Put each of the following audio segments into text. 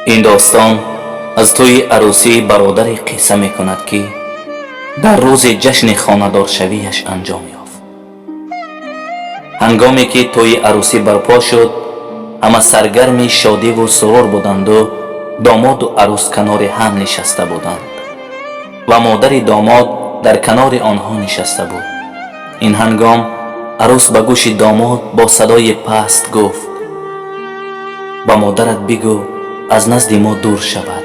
این داستان از توی عروسی برادری قصه می کند که در روز جشن خانه‌دار شویش انجام یافت. هنگامی که توی عروسی برپا شد، همه سرگرم شادی و سرور بودند و داماد و عروس کنار هم نشسته بودند و مادر داماد در کنار آنها نشسته بود. این هنگام عروس به گوش داماد با صدای پست گفت: با مادرت بگو از نزد ما دور شود،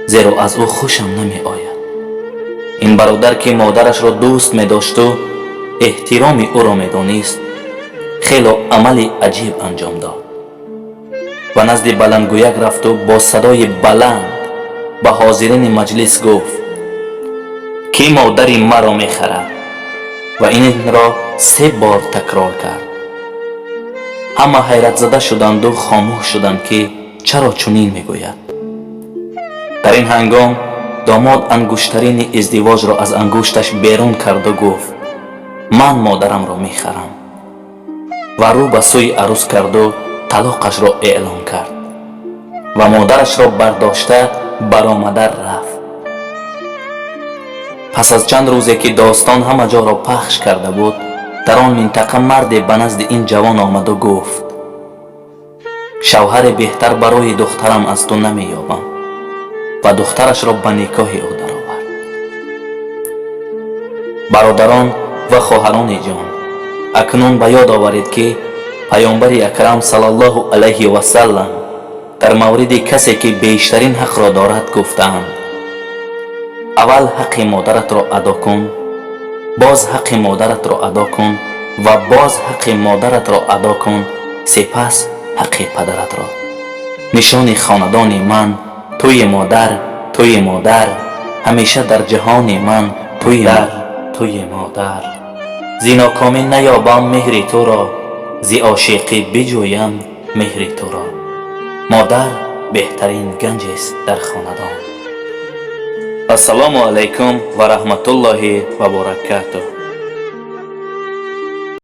زیرا از او خوشم نمی آید. این برادر که مادرش را دوست می داشت و احترام او را می دانست، خیلی عمل عجیب انجام داد و نزد بلندگویک رفت و با صدای بلند به حاضرین مجلس گفت: کی مادر مرا می خرد؟ و این را 3 بار تکرار کرد. همه حیرت زده شدند و خاموش شدند که چرا چنین می گوید. در این هنگام داماد انگشترین ازدواج را از انگشتش بیرون کرد و گفت: من مادرم را می خرم، و رو به سوی عروس کرد و طلاقش را اعلام کرد و مادرش را برداشته برآمده رفت. پس از چند روزی که داستان همه جا را پخش کرده بود، در آن منطقه مردی به نزد این جوان آمد و گفت: شوهر بهتر برای دخترم از تو نمی یابم، و دخترش را به نکاح او درآورد. برادران و خواهران جان، اکنون به یاد آورید که پیامبر اکرم صلی الله علیه و سلم در مورد کسی که بیشترین حق را دارد گفتند: اول حق مادرت را ادا کن، باز حق مادرت را ادا کن و باز حق مادرت را ادا کن، سپس حق پدرت را. نشان خاندان من توی مادر، توی مادر، همیشه در جهان من توی مادر، توی مادر. زی ناکامی نیابم مهر تو را، زی عاشقی بجویم مهر تو را. مادر بهترین گنج است در خاندان. السلام علیکم و رحمت الله و برکاته.